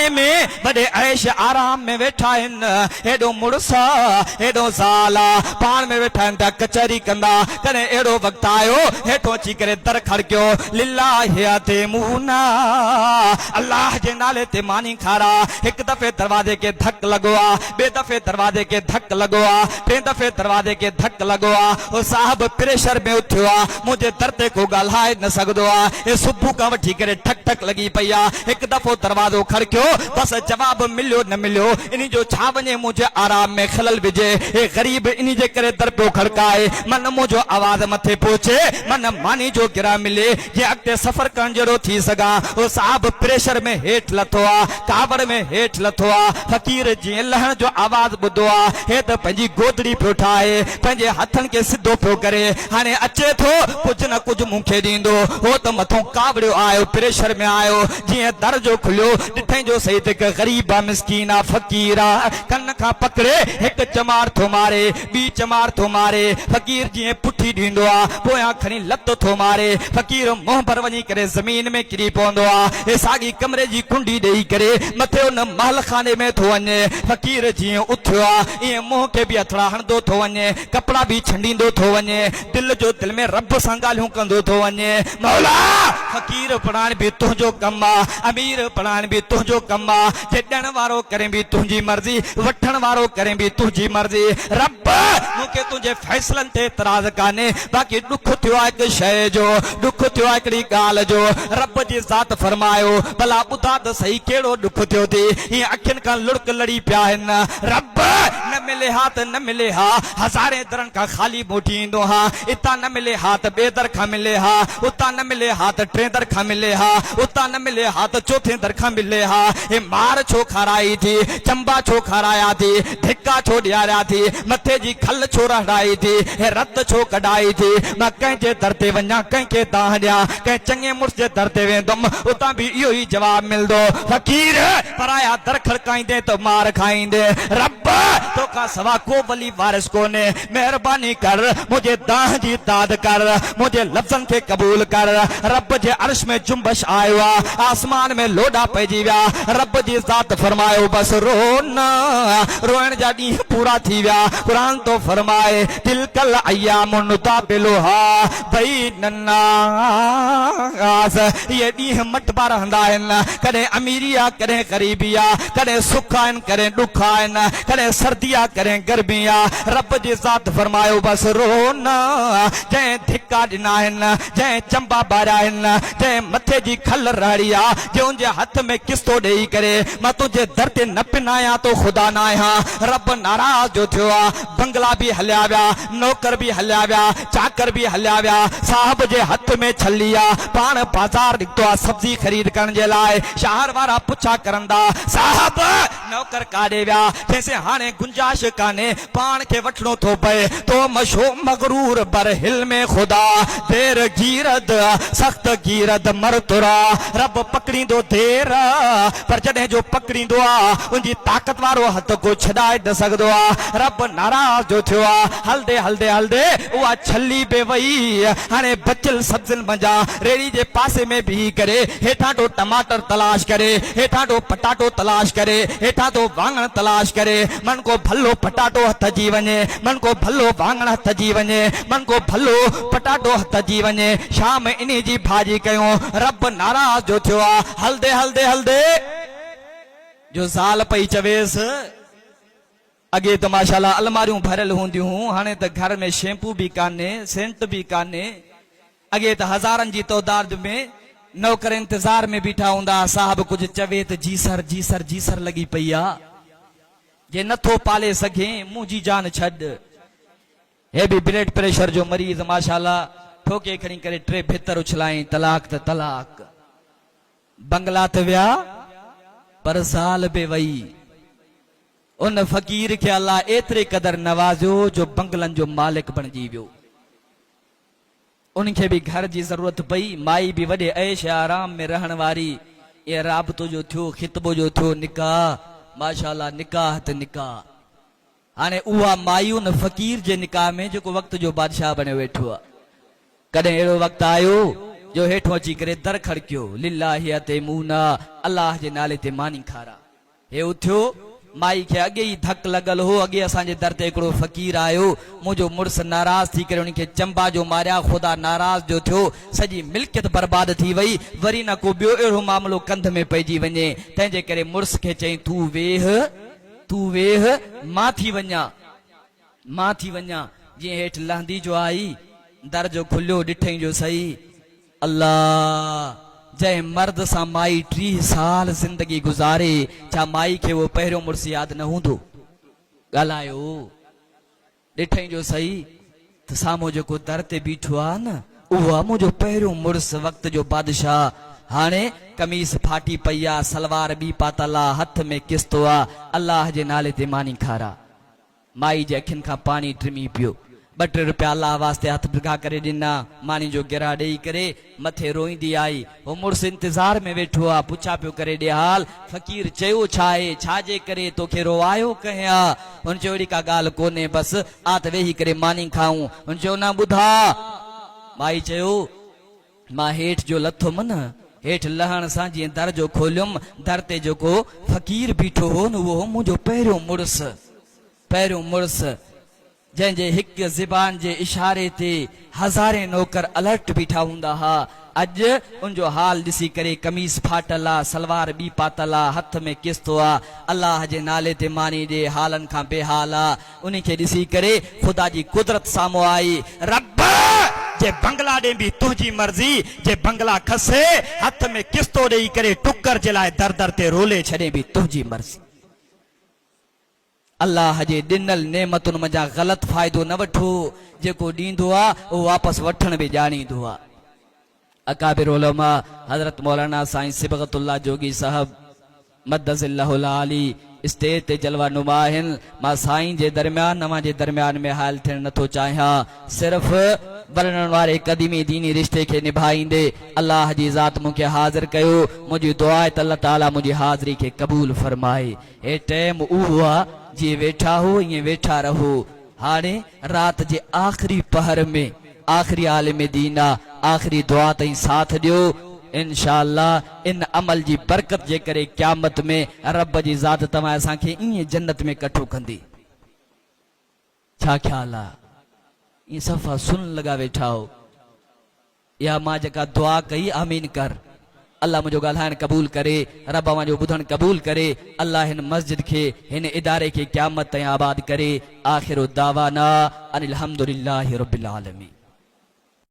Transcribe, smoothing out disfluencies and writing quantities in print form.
घराने में बड़े ऐश आराम में वेठा आहिनि हेॾो मुड़ुसा हेॾो ज़ाला पाण में वेठा आहिनि त कचहरी कंदा कॾहिं अहिड़ो वक़्तु आयो हेठो अची करे दर खड़कियो लिल्लाह ते मूना अल्लाह जे नाले ते मानी खारा हिकु दफ़े दरवाजे के धक लॻो आहे ॿिए दफ़े दरवाजे के धक लॻो आहे टे दफ़े दरवाजे के धक लॻो आहे उहो साहिब प्रेशर में उथियो आहे मुंहिंजे दर ते को ॻाल्हाए न सघंदो आहे हे सुबुह खां वठी करे ठक ठक लॻी पई आहे हिकु दफ़ो दरवाज़ो खड़कियो बसि जवाब मिलियो न मिलियो इन जो छा वञे मुंहिंजे आराम में खलल विझे हे ग़रीब इन जे करे दर पियो खड़काए मन मुंहिंजो आवाज़ मथे पहुचे मन मानी जो गिरा मिले जीअं अॻिते सफ़र करण जहिड़ो थी सघां उहो साहिब प्रेशर में हेठि लथो आहे कावड़ में हेठि लथो आहे फ़क़ीर जीअं लहण जो आवाज़ ॿुधो आहे हे त पंहिंजी गोदड़ी पियो ठाहे पंहिंजे हथनि खे सिधो पियो करे हाणे अचे थो कुझु न कुझु मूंखे ॾींदो हो त मथां कावड़ियो आयो प्रेशर में आयो जीअं दर जो खुलियो ॾिठई जो सही त हिकु ग़रीब आहे मिसकीन आहे फ़क़ीर आहे कन खां पकड़े हिकु चमार थो मारे ॿी चमार थो मारे फ़क़ीर जीअं पुठी ॾींदो आहे पोयां खणी लत थो मारे फ़क़ीर मुंहुं पर वञी करे ज़मीन में किरी पवंदो आहे हे साॻी कमरे जी कुंडी ॾेई करे मथे उन महल खाने में थो वञे फ़क़ीर जीअं उथियो आहे ईअं मुंहं खे बि हथड़ा हणंदो थो वञे कपिड़ा बि छंडींदो थो वञे दिलि जो दिलि में रब सां ॻाल्हियूं कंदो थो वञे मौला फ़क़ीर पढ़ाइण बि तुंहिंजो कमु आहे अमीर पढ़ाइण बि तुंहिंजो कमु आहे जे ॾियण वारो करे बि तुंहिंजी मर्ज़ी वठण वारो करे बि तुंहिंजी मर्ज़ी रब मूंखे तुंहिंजे फ़ैसलनि ते एतिराज़ कान्हे बाक़ी ॾुख थियो आहे हिकु शइ जो ॾुख थियो आहे हिकिड़ी ॻाल्हि जो रब जी ज़ात फरमायो भला ॿुधा त सही कहिड़ो ॾुख थियो थी हीअं अखियुनि खां लुड़क लड़ी पिया आहिनि रब न मिले हा त न मिले हा हज़ारे दरनि खां ख़ाली मोटी ईंदो हा इतां न मिले हा त ॿिए दर खां मिले हा उतां न मिले हा त टे दर खां मिले हा उतां न मिले हा त चौथे दर खां मिले हा हे मार छो खाराई थी चंबा छो खाराया थी धिका छो ॾियारिया थी मथे जी खल छो रहाई थी हे रत छो कढाई थी मां कंहिंजे दर ते वञा कंहिंखे तां ॾियां कंहिं चङे मुड़ुस जे दर ते वेंदुमि उतां बि इहो ई जवाबु मिलंदो फ़क़ीर पराया दर खड़काईंदे त मार खाईंदे रब तोखां सवा को वली वारिस कोन्हे महिरबानी कर मुंहिंजे दाह जी दाद कर मुंहिंजे लफ़्ज़नि खे क़बूल कर रब जे अर्श में जुंबश आयो आहे आसमान में लोॾा पइजी विया रब जी ज़ात फरमायो बसि रो न रोइण जा ॾींहं पूरा थी विया क़ुरान तो फरमाए तिलकल अय्यामु नुदाबिलुहा बैनन नास ये ॾींहं मटबा रहंदा आहिनि कॾहिं अमीरी आहे कॾहिं ग़रीबी आहे कॾहिं सुख आहिनि कॾहिं ॾुख आहिनि कॾहिं सर्दी आहे कॾहिं गर्मी आहे रब जी ज़ात फरमायो बसि रो न जंहिं धिका ॾिना आहिनि जंहिं चंबा ॿारिया आहिनि जंहिं मथे जी खल रड़ी आहे जंहिंजे हथ में किस्तो ॾेई करे मां तुंहिंजे दर ते न पिनायां तो ख़ुदा न आहियां रब नाराज़ जो थियो आहे बंगला बि हलिया विया नौकर बि हलिया विया चाकर बि हलिया विया साहिब जे हथ में छली आहे पाण बाज़ार निकितो आहे सब्जी ख़रीद करण जे लाइ शहर वारा पुछा करंदा साहिब नौकर काॾे विया जंहिंसे हाणे गुंजाइश कान्हे पाण खे वठिणो थो पए तो मशो मगरूर बर हिल में ख़ुदा देर गीरद सख़्त गीरद मरतुरा रब पकड़ींदो देर पर जॾहिं जो पकड़ींदो आहे उनजी ताक़त वारो हथ को छॾाए न सघंदो आहे रब नाराज़ जो थियो आहे हलदे हलदे हलदे उहा छली पे वई हाणे बचियल सब्जियुनि मंझां रेड़ी जे पासे में बीही करे हेठां तो टमाटर तलाश करे हेठां तो पटाटो तलाश करे हेठां तो वाङण तलाश करे मन को भलो पटाटो हथ जी वञे मन को भलो वाङण हथ जी वञे मन को भलो पटाटो हथ जी वञे शाम इन जी भाॼी कयूं रब नाराज़ जो थियो आहे हलदे हलदे हलदे जो ज़ाल पई चवेसि अगे तो माशाल्लाह अलमारियूं भरियल हूंदियूं हाणे त घर में शैम्पू भी कान्हे सेंट भी कान्हे अगे तो हज़ारनि जी तौदाद में नौकर इंतजार में बीठा हूंदा साहब कुछ चवे तो जी सर लगी पई आहे जे नथो पाले सघे मुंहिंजी जान छॾ हे भी ब्लड प्रेशर जो मरीज माशाल्लाह ठोके खणी करे टे भितर उछलाई तलाक त तलाक बंगला ते विया पर ज़ाल बे वई उन फ़कीर के अल्लाह एतरे कदर नवाज़ो जो बंगलन जो मालिक बणजी वियो उनके भी घर की जरूरत पई माई भी वडे ऐश आराम में रहन वारी ये राबतो जो थियो खितबो जो थियो निकाह माशाल्लाह निकाह त निकाह हाने उहा मायू न फ़कीर जे निकाह में जो वक्त जो बादशाह बने वेठो कदे एड़ो वक्त आयो जो हेठो अची करे दर खड़कियो लिल्लाहि अतमूना अल्लाह जे नाले ते मानी खारा हे उथियो माई के अगे ही धक लगल हो अगे असांजे दर ते एकड़ो फकीर आयो मुझो मुर्स नाराज थी करे उनके चंबा जो मारिया खुदा नाराज जो थियो सजी मिल्कियत बर्बाद थी वई वरी न को बियो एड़ो मामलो कंध में पइजी वने तंजे करे मुर्स के चई तू वेह मां थी वञा जी हेठ लहंदी जो आई दर जो खुलियो डिठई जो सही अल्लाह जय मर्द सा माई 30 साल जिंदगी गुजारे छा माई के वो पहिरियों मुर्स याद न हूंदो ॻाल्हायो ॾिठई जो सही त साम्हूं जेको दर ते बीठो आहे न उहो आहे मुंहिंजो पहिरियों मुर्स वक़्त जो बादशाह हाणे कमीस फाटी पई आहे सलवार बि पातल आहे हथ में किस्तो आहे अल्लाह जे नाले ते मानी खारा माई जे अखियुनि खां पाणी टिमी पियो 2-3 रुपया अल्लाह वास्ते हथ बिगा करे ॾिना मानी जो गिरा ॾेई करे मथे रोईंदी आई वो मुर्स इंतजार में वेठो आहे पुछा पियो करे ॾे हाल फ़कीर चयो छा आहे छाजे करे तोखे रोवायो कया हुन चयो अहिड़ी का ॻाल्हि कोन्हे बसि आत वेही करे मानी खाऊं हुन चयो न ॿुधा माई चयो मां हेठि जो लथुमि न हेठि लहण सां जीअं दर जो खोलियुमि दर ते जेको फ़कीर बीठो हो न उहो मुंहिंजो पहिरियों मुर्स जंहिंजे हिक ज़बान जे इशारे ते हज़ारे नौकर अलर्ट बीठा हूंदा हा अॼु उनजो हाल ॾिसी करे कमीस फाटल आहे सलवार बि पातल आहे हथ में किस्तो आहे अल्लाह जे नाले ते मानी जे हालनि खां बेहाल आहे उन खे ॾिसी करे ख़ुदा जी कुदरत साम्हूं आई रब जे बंगला ॾे बि तुंहिंजी मर्ज़ी जे बंगला खसे हथ में किस्तो ॾेई करे टुकर जे लाइ दर दर ते रोले छॾे बि तुंहिंजी मर्ज़ी अल्लाह जे ॾिनल नेमतुनि मज़ा ग़लत फ़ाइदो न वठो जेको ॾींदो आहे उहो वापसि वठण बि ॼाणींदो आहे अकाबिर उलमा हज़रत मौलाना साईं सिबगतुल्लाह जोगी साहब मद्दज़िल्लाहुल आली स्टेज ते जलवा नुमा आहिनि मां साईं जे दरमियान नवां जे दरमियान में हाल थियण नथो चाहियां सिर्फ़ वरणण वारे कदीमी दीनी रिश्ते खे निभाईंदे अल्लाह जी ज़ात मूंखे हाज़िर कयो मुंहिंजी दुआ आहे त अल्लाह ताला मुंहिंजी हाज़िरी खे क़बूल फरमाए हे टाइम उहो आहे जीअं वेठा हो ईअं वेठा रहो हाणे रात जे आख़िरी पहर में आख़िरी आलिम दीन आख़िरी दुआ ताईं साथ ॾियो इंशाअल्लाह इन अमल जी बरकत जे करे क़यामत में रब जी ज़ात तव्हां असांखे ईअं जन्नत में कठो कंदी छा ख़्याल आहे ईअं सफ़ा सुन लॻा वेठा हो या मां जेका दुआ कई आमीन कर अल्लाह मुझो ॻाल्हाइण क़बूल करे रब मुझो ॿुधण क़बूल करे अल्लाह हिन मस्जिद खे हिन इदारे खे क़यामत ताईं आबाद करे आख़िर दावाना अनिल हम्दुलिल्लाहि रब्बिल आलमीन।